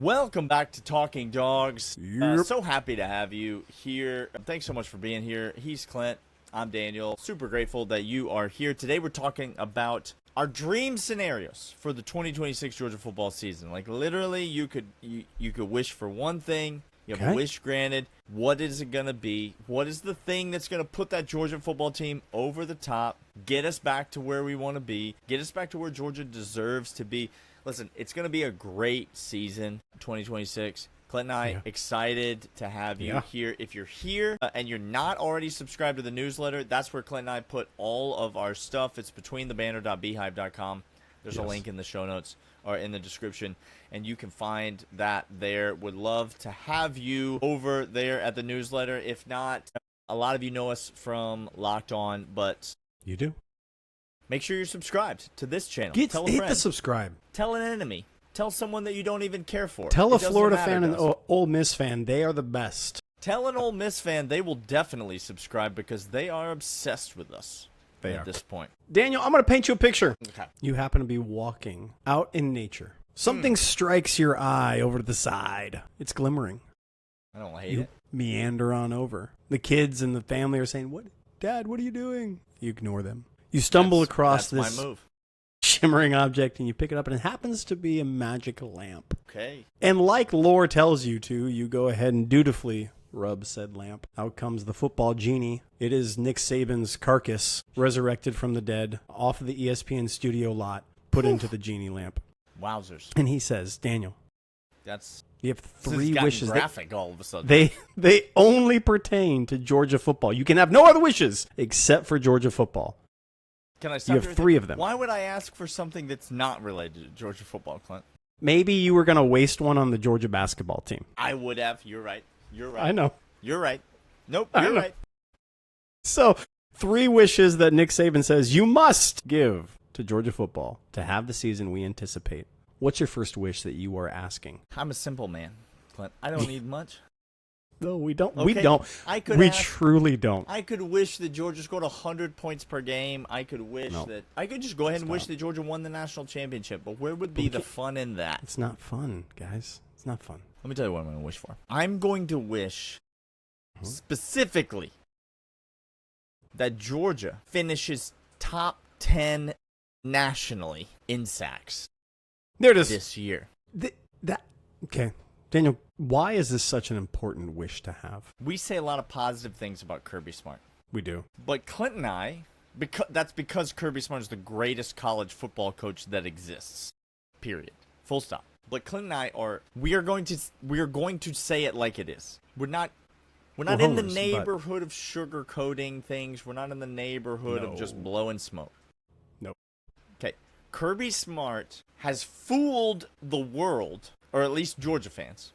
Welcome back to Talking Dogs. Yep. So happy to have you here. Thanks so much for being here. He's Clint. I'm Daniel. Super grateful that you are here. Today we're talking about our dream scenarios for the 2026 Georgia football season. Like literally, you could wish for one thing. You have a wish granted. What is it going to be? What is the thing that's going to put that Georgia football team over the top, get us back to where we want to be, get us back to where Georgia deserves to be? Listen, it's going to be a great season, 2026. Clint and I excited to have you here. If you're here and you're not already subscribed to the newsletter, that's where Clint and I put all of our stuff. It's betweenthebanner.beehive.com. There's a link in the show notes or in the description, and you can find that there. Would love to have you over there at the newsletter. If not, a lot of you know us from Locked On, but you do. Make sure you're subscribed to this channel. Tell a hit friend. the subscribe. Tell an enemy. Tell someone that you don't even care for. Tell a Florida fan and an Ole Miss fan. They are the best. Tell an Ole Miss fan. They will definitely subscribe because they are obsessed with us at this point. Daniel, I'm going to paint you a picture. Okay. You happen to be walking out in nature. Something strikes your eye over to the side. It's glimmering. I don't hate You it. meander on over. The kids and the family are saying, "What, Dad, what are you doing?" You ignore them. You stumble across that's this my move. shimmering object and you pick it up, and it happens to be a magic lamp. Okay. And like lore tells you to, you go ahead and dutifully rub said lamp. Out comes the football genie. It is Nick Saban's carcass, resurrected from the dead, off of the ESPN studio lot, put into the genie lamp. Wowzers. And he says, Daniel, you have three wishes. Graphic all of a sudden. They only pertain to Georgia football. You can have no other wishes except for Georgia football. Can I stop You have three of them. Why would I ask for something that's not related to Georgia football, Clint? Maybe you were going to waste one on the Georgia basketball team. I would have. You're right. You're right. I know. You're right. Nope, I you're know. right. So, three wishes that Nick Saban says you must give to Georgia football to have the season we anticipate. What's your first wish that you are asking? I'm a simple man, Clint. I don't need much. No, we don't. Okay, We don't. We truly don't. I could wish that Georgia scored 100 points per game. I could wish that. I could just go ahead and wish that Georgia won the national championship. But where would be the fun in that? It's not fun, guys. It's not fun. Let me tell you what I'm going to wish for. I'm going to wish specifically that Georgia finishes top 10 nationally in sacks. There it is. This year. Okay. Daniel, why is this such an important wish to have? We say a lot of positive things about Kirby Smart. We do. But Clint and I, that's because Kirby Smart is the greatest college football coach that exists. Period. Full stop. But Clint and I we are going to say it like it is. We're not in the neighborhood of sugarcoating things. We're not in the neighborhood of just blowing smoke. Nope. Okay. Kirby Smart has fooled the world, or at least Georgia fans,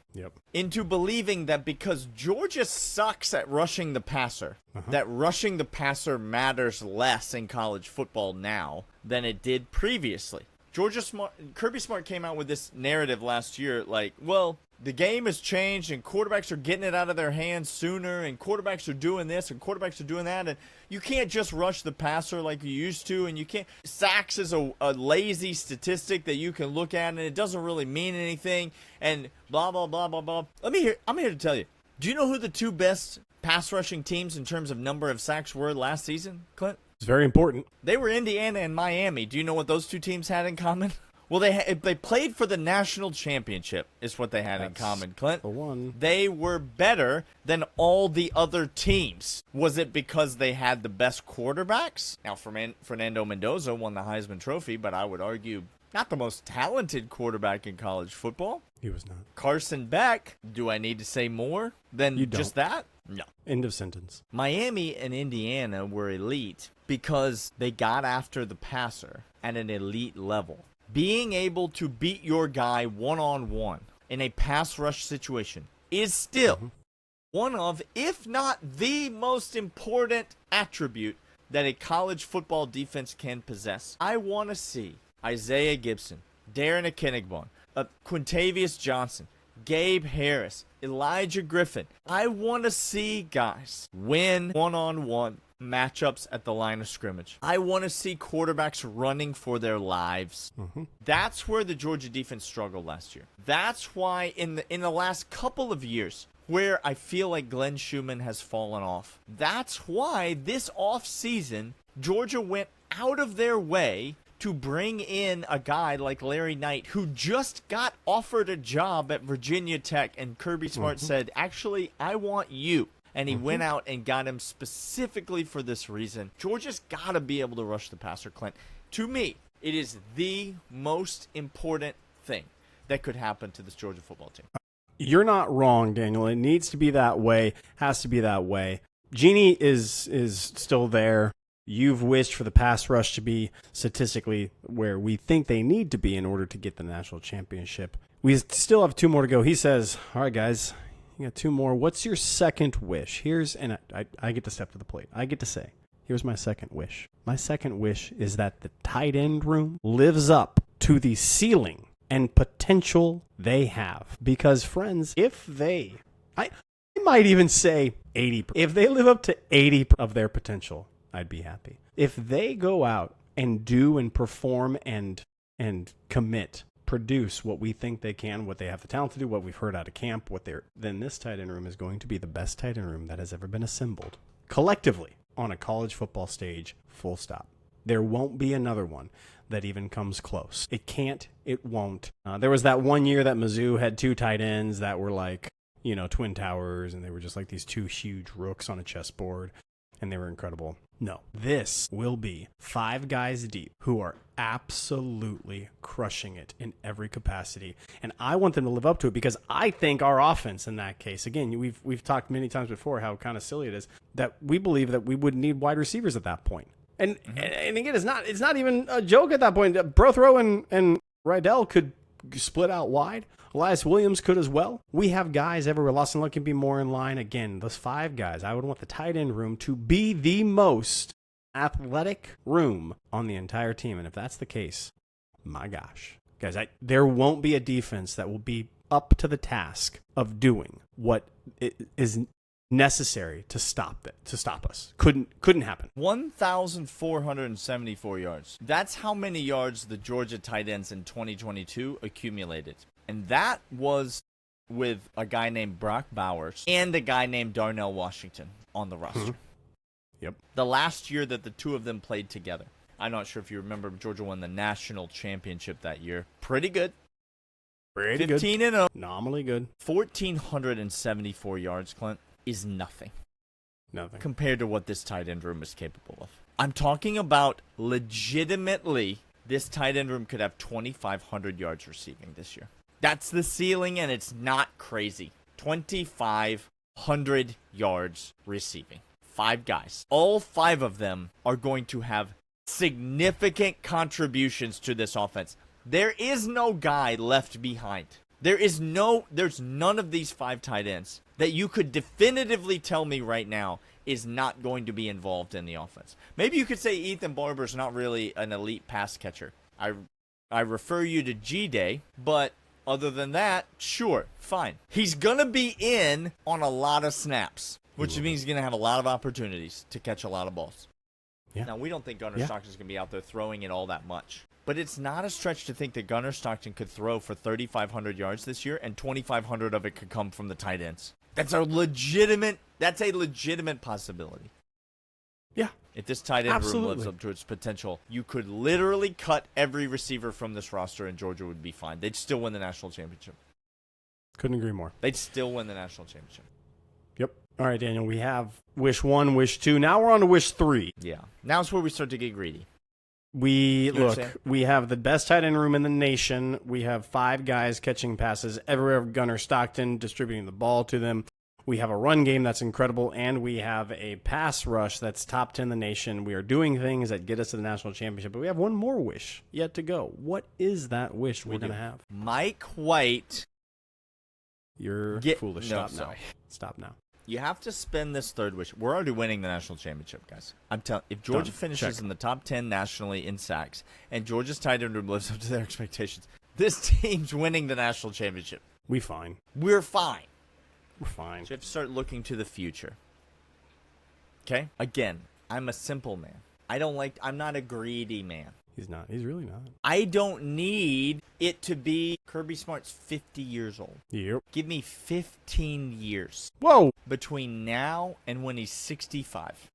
into believing that because Georgia sucks at rushing the passer, that rushing the passer matters less in college football now than it did previously. Kirby Smart came out with this narrative last year, like, well, the game has changed and quarterbacks are getting it out of their hands sooner and quarterbacks are doing this and quarterbacks are doing that, and you can't just rush the passer like you used to, and you can't. Sacks is a lazy statistic that you can look at and it doesn't really mean anything, and blah, blah, blah, blah, blah. I'm here to tell you. Do you know who the two best pass rushing teams in terms of number of sacks were last season, Clint? It's very important. They were Indiana and Miami. Do you know what those two teams had in common? Well, they played for the national championship is what they had in common, Clint. The one. They were better than all the other teams. Was it because they had the best quarterbacks? Now, Fernando Mendoza won the Heisman Trophy, but I would argue not the most talented quarterback in college football. He was not. Carson Beck, do I need to say more than just that? No. End of sentence. Miami and Indiana were elite because they got after the passer at an elite level. Being able to beat your guy one-on-one in a pass rush situation is still one of, if not the most important attribute that a college football defense can possess. I want to see Isaiah Gibson, Darren Akinnigbon, Quintavious Johnson, Gabe Harris, Elijah Griffin. I want to see guys win one-on-one matchups at the line of scrimmage. I want to see quarterbacks running for their lives. That's where the Georgia defense struggled last year. That's why in the last couple of years, where I feel like Glenn Schumann has fallen off. That's why this offseason, Georgia went out of their way to bring in a guy like Larry Knight, who just got offered a job at Virginia Tech, and Kirby Smart said, actually, I want you. And he went out and got him specifically for this reason. Georgia's got to be able to rush the passer, Clint. To me, it is the most important thing that could happen to this Georgia football team. You're not wrong, Daniel. It needs to be that way, has to be that way. Genie is still there. You've wished for the pass rush to be statistically where we think they need to be in order to get the national championship. We still have 2 more to go. He says, all right, guys, you got 2 more. What's your second wish? And I get to step to the plate. I get to say, here's my second wish. My second wish is that the tight end room lives up to the ceiling and potential they have. Because, friends, I might even say 80%. If they live up to 80% of their potential, I'd be happy. If they go out and do and perform and commit, produce what we think they can, what they have the talent to do, what we've heard out of camp, then this tight end room is going to be the best tight end room that has ever been assembled collectively on a college football stage, full stop. There won't be another one that even comes close. It can't. It won't. There was that one year that Mizzou had 2 tight ends that were like, twin towers, and they were just like these 2 huge rooks on a chessboard, and they were incredible. No, this will be 5 guys deep who are absolutely crushing it in every capacity, and I want them to live up to it because I think our offense in that case, again, we've talked many times before how kind of silly it is that we believe that we wouldn't need wide receivers at that point. And again, it's not even a joke at that point. Brothrow and Rydell could split out wide. Elias Williams could as well. We have guys everywhere. Lawson Luck can be more in line. Again, those 5 guys, I would want the tight end room to be the most athletic room on the entire team. And if that's the case, my gosh. Guys, there won't be a defense that will be up to the task of doing what is necessary to stop us. Couldn't happen. 1,474 yards. That's how many yards the Georgia tight ends in 2022 accumulated. And that was with a guy named Brock Bowers and a guy named Darnell Washington on the roster. Yep. The last year that the 2 of them played together. I'm not sure if you remember, Georgia won the national championship that year. Pretty good. 15-0. Nominally good. 1,474 yards, Clint, is nothing. Nothing. Compared to what this tight end room is capable of. I'm talking about legitimately, this tight end room could have 2,500 yards receiving this year. That's the ceiling, and it's not crazy. 2,500 yards receiving. 5 guys. All 5 of them are going to have significant contributions to this offense. There is no guy left behind. There's none of these 5 tight ends that you could definitively tell me right now is not going to be involved in the offense. Maybe you could say Ethan Barber's not really an elite pass catcher. I refer you to G-Day, but other than that, sure, fine. He's going to be in on a lot of snaps, which means he's going to have a lot of opportunities to catch a lot of balls. Yeah. Now, we don't think Gunnar Stockton's going to be out there throwing it all that much. But it's not a stretch to think that Gunnar Stockton could throw for 3,500 yards this year, and 2,500 of it could come from the tight ends. That's a legitimate possibility. Yeah. If this tight end room lives up to its potential, you could literally cut every receiver from this roster and Georgia would be fine. They'd still win the national championship. Couldn't agree more. They'd still win the national championship. Yep. All right, Daniel, we have wish 1, wish 2. Now we're on to wish 3. Yeah. Now it's where we start to get greedy. We have the best tight end room in the nation. We have 5 guys catching passes everywhere. Gunnar Stockton distributing the ball to them. We have a run game that's incredible, and we have a pass rush that's top 10 in the nation. We are doing things that get us to the national championship, but we have one more wish yet to go. What is that wish we're going to have? Mike White. You're foolish. Stop now. You have to spend this third wish. We're already winning the national championship, guys. I'm telling you, if Georgia finishes in the top 10 nationally in sacks, and Georgia's tight end room lives up to their expectations, this team's winning the national championship. We're fine. We're fine. We're fine. So you have to start looking to the future. Okay? Again, I'm a simple man. I'm not a greedy man. He's not. He's really not. I don't need it to be Kirby Smart's 50 years old. Yep. Give me 15 years Whoa. between now and when he's 65.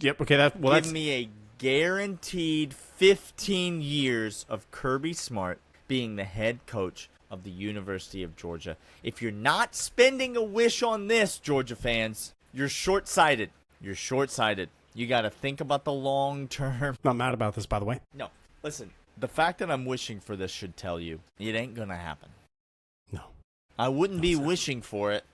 Yep. Okay. Give me a guaranteed 15 years of Kirby Smart being the head coach of the University of Georgia. If you're not spending a wish on this, Georgia fans, you're short-sighted. You're short-sighted. You got to think about the long term. Not mad about this, by the way. No. Listen, the fact that I'm wishing for this should tell you it ain't going to happen. No. I wouldn't be wishing for it.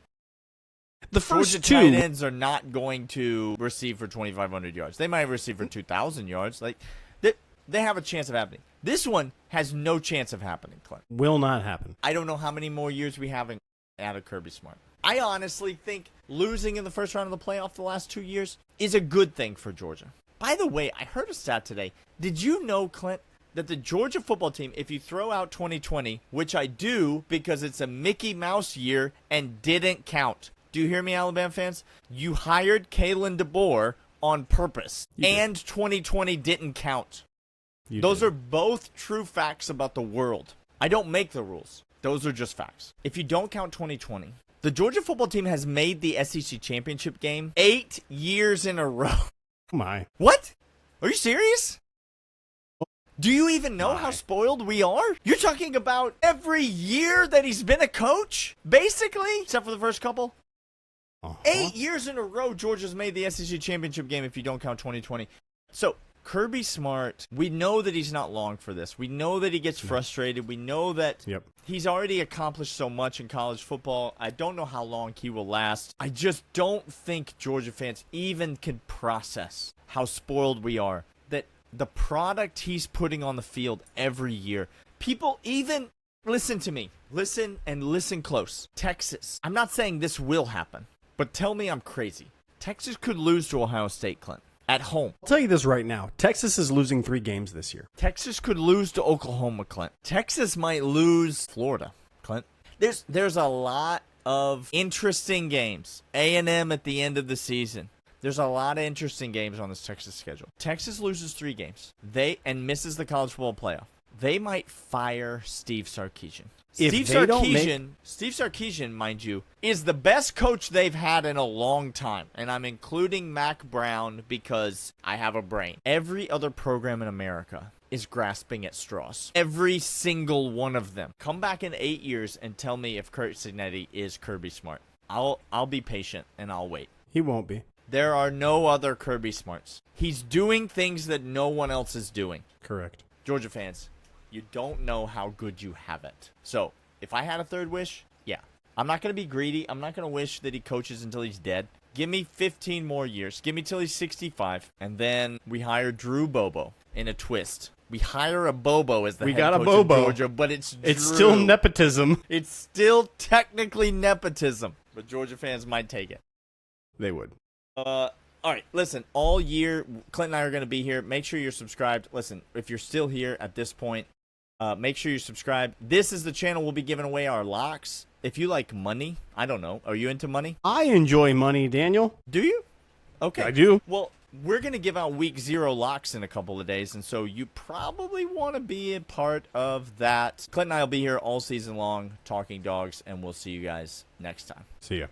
The first Georgia two tight ends are not going to receive for 2,500 yards. They might receive for 2,000 yards. Like they have a chance of happening. This one has no chance of happening, Clint. will not happen. I don't know how many more years we have out of Kirby Smart. I honestly think losing in the first round of the playoff the last 2 years is a good thing for Georgia. By the way, I heard a stat today. Did you know, Clint, that the Georgia football team, if you throw out 2020, which I do because it's a Mickey Mouse year and didn't count. Do you hear me, Alabama fans? You hired Kalen DeBoer on purpose, and 2020 didn't count. Those are both true facts about the world. I don't make the rules. Those are just facts. If you don't count 2020, the Georgia football team has made the SEC championship game 8 years in a row. Oh my. What? Are you serious? Do you even know how spoiled we are? You're talking about every year that he's been a coach, basically, except for the first couple. 8 years in a row, Georgia's made the SEC championship game if you don't count 2020. So, Kirby Smart, we know that he's not long for this. We know that he gets frustrated. We know that he's already accomplished so much in college football. I don't know how long he will last. I just don't think Georgia fans even can process how spoiled we are. That the product he's putting on the field every year, people even, listen to me. Listen and listen close. Texas, I'm not saying this will happen, but tell me I'm crazy. Texas could lose to Ohio State, Clint. At home. I'll tell you this right now. Texas is losing 3 games this year. Texas could lose to Oklahoma, Clint. Texas might lose Florida, Clint. There's a lot of interesting games. A&M at the end of the season. There's a lot of interesting games on this Texas schedule. Texas loses 3 games. And misses the college football playoff. They might fire Steve Sarkisian. Steve Sarkisian, mind you, is the best coach they've had in a long time. And I'm including Mac Brown because I have a brain. Every other program in America is grasping at straws. Every single one of them. Come back in 8 years and tell me if Kurt Signetti is Kirby Smart. I'll be patient and I'll wait. He won't be. There are no other Kirby Smarts. He's doing things that no one else is doing. Correct. Georgia fans, you don't know how good you have it. So, if I had a third wish, yeah. I'm not going to be greedy. I'm not going to wish that he coaches until he's dead. Give me 15 more years. Give me till he's 65. And then we hire Drew Bobo in a twist. We hire a Bobo as the head coach of Georgia, but it's Drew. It's still nepotism. It's still technically nepotism. But Georgia fans might take it. They would. All right, listen, all year, Clint and I are going to be here. Make sure you're subscribed. Listen, if you're still here at this point, make sure you're subscribed. This is the channel we'll be giving away our locks. If you like money, I don't know. Are you into money? I enjoy money, Daniel. Do you? Okay. I do. Well, we're going to give out week 0 locks in a couple of days, and so you probably want to be a part of that. Clint and I will be here all season long talking dogs, and we'll see you guys next time. See ya.